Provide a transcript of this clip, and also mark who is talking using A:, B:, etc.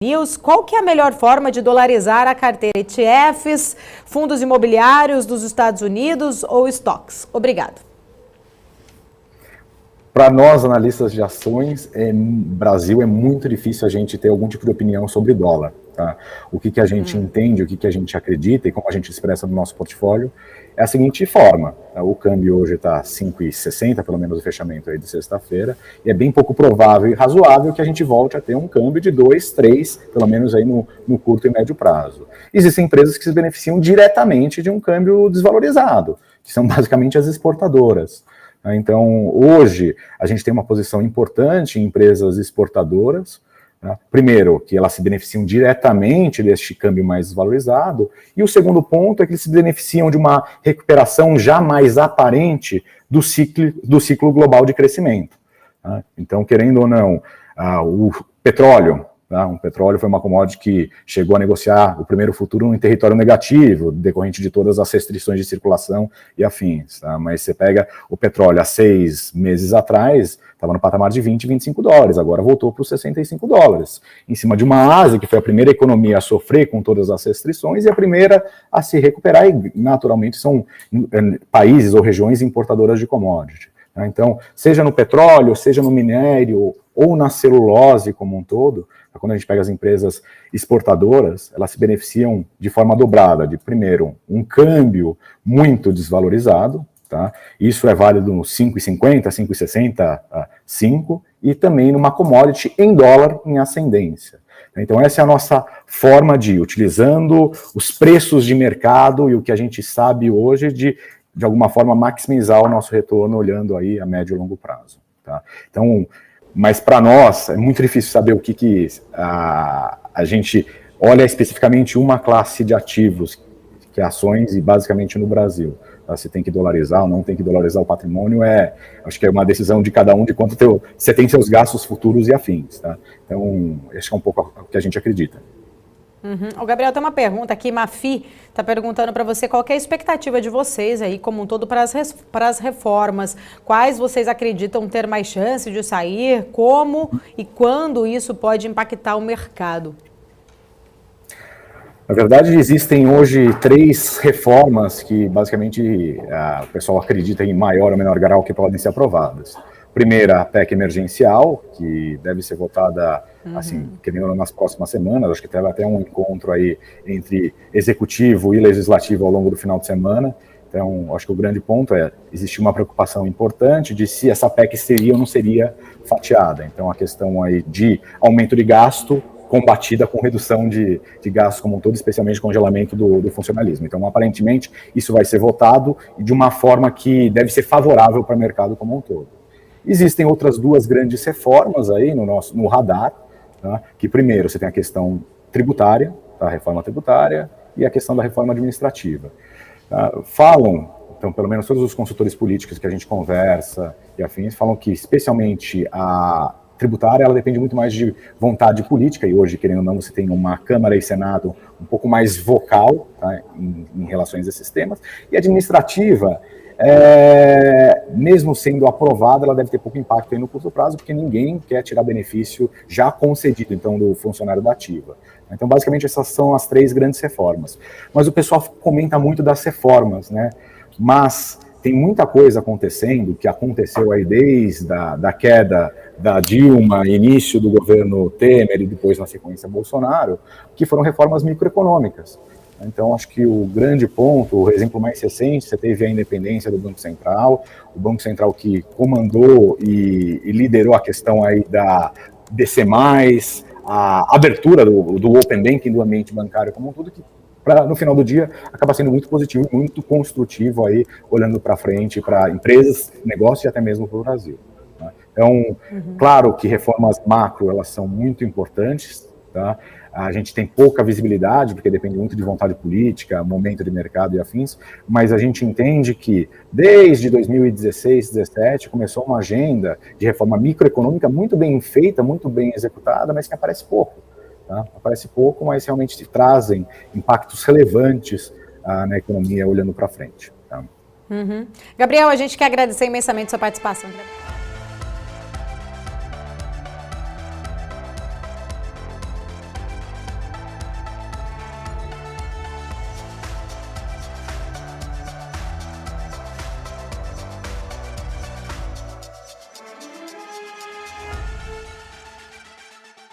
A: News, qual que é a melhor forma de dolarizar a carteira? ETFs, fundos imobiliários dos Estados Unidos ou estoques? Obrigado.
B: Para nós, analistas de ações, Brasil, é muito difícil a gente ter algum tipo de opinião sobre dólar. Tá? O que a gente entende, o que a gente acredita e como a gente expressa no nosso portfólio é a seguinte forma. Tá? O câmbio hoje está 5,60, pelo menos o fechamento aí de sexta-feira, e é bem pouco provável e razoável que a gente volte a ter um câmbio de 2, 3, pelo menos aí no curto e médio prazo. Existem empresas que se beneficiam diretamente de um câmbio desvalorizado, que são basicamente as exportadoras. Então, hoje, a gente tem uma posição importante em empresas exportadoras. Primeiro, que elas se beneficiam diretamente deste câmbio mais desvalorizado, e o segundo ponto é que eles se beneficiam de uma recuperação já mais aparente do ciclo global de crescimento. Então, querendo ou não, o petróleo, o petróleo foi uma commodity que chegou a negociar o primeiro futuro em território negativo, decorrente de todas as restrições de circulação e afins. Mas você pega o petróleo há 6 meses atrás, estava no patamar de 20, 25 dólares, agora voltou para os 65 dólares, em cima de uma Ásia que foi a primeira economia a sofrer com todas as restrições e a primeira a se recuperar, e naturalmente são países ou regiões importadoras de commodity. Então, seja no petróleo, seja no minério ou na celulose como um todo, quando a gente pega as empresas exportadoras, elas se beneficiam de forma dobrada, de primeiro, um câmbio muito desvalorizado, tá? Isso é válido no 5,50, 5,60, 5, e também numa commodity em dólar em ascendência. Então essa é a nossa forma de, utilizando os preços de mercado e o que a gente sabe hoje, de alguma forma maximizar o nosso retorno olhando aí a médio e longo prazo. Tá? Então, mas para nós é muito difícil saber o que a gente olha especificamente uma classe de ativos, que é ações, e basicamente no Brasil. Tá? Se tem que dolarizar ou não tem que dolarizar o patrimônio, acho que é uma decisão de cada um de quanto você tem seus gastos futuros e afins. Tá? Então, acho que é um pouco o que a gente acredita.
A: O Gabriel, tem uma pergunta aqui, Mafi está perguntando para você qual que é a expectativa de vocês aí, como um todo, para as reformas. Quais vocês acreditam ter mais chance de sair? Como e quando isso pode impactar o mercado?
B: Na verdade, existem hoje 3 reformas que, basicamente, o pessoal acredita em maior ou menor grau que podem ser aprovadas. Primeira, a PEC emergencial, que deve ser votada, assim, querendo ou não, nas próximas semanas. Acho que teve até um encontro aí entre executivo e legislativo ao longo do final de semana. Então, acho que o grande ponto existir uma preocupação importante de se essa PEC seria ou não seria fatiada. Então, a questão aí de aumento de gasto combatida com redução de gastos como um todo, especialmente congelamento do funcionalismo. Então, aparentemente, isso vai ser votado de uma forma que deve ser favorável para o mercado como um todo. Existem outras 2 grandes reformas aí no radar, tá? Que primeiro você tem a questão tributária, tá? A reforma tributária, e a questão da reforma administrativa. Falam, então pelo menos todos os consultores políticos que a gente conversa e afins, falam que especialmente a tributária, ela depende muito mais de vontade política, e hoje, querendo ou não, você tem uma Câmara e Senado um pouco mais vocal, tá? em relação a esses temas, e a administrativa, mesmo sendo aprovada, ela deve ter pouco impacto aí no curto prazo, porque ninguém quer tirar benefício já concedido, então, do funcionário da ativa. Então, basicamente, essas são as 3 grandes reformas. Mas o pessoal comenta muito das reformas, né? Mas tem muita coisa acontecendo, que aconteceu aí desde a queda da Dilma, início do governo Temer e depois, na sequência, Bolsonaro, que foram reformas microeconômicas. Então, acho que o grande ponto, o exemplo mais recente, você teve a independência do Banco Central, o Banco Central que comandou e liderou a questão aí da DC+, a abertura do Open Banking, do ambiente bancário como um todo, que no final do dia acaba sendo muito positivo, muito construtivo aí, olhando para frente para empresas, negócios e até mesmo para o Brasil. Tá? Então, claro que reformas macro, elas são muito importantes, tá? A gente tem pouca visibilidade, porque depende muito de vontade política, momento de mercado e afins, mas a gente entende que desde 2016, 2017, começou uma agenda de reforma microeconômica muito bem feita, muito bem executada, mas que aparece pouco. Tá? Aparece pouco, mas realmente trazem impactos relevantes na economia olhando para frente. Tá?
A: Gabriel, a gente quer agradecer imensamente sua participação.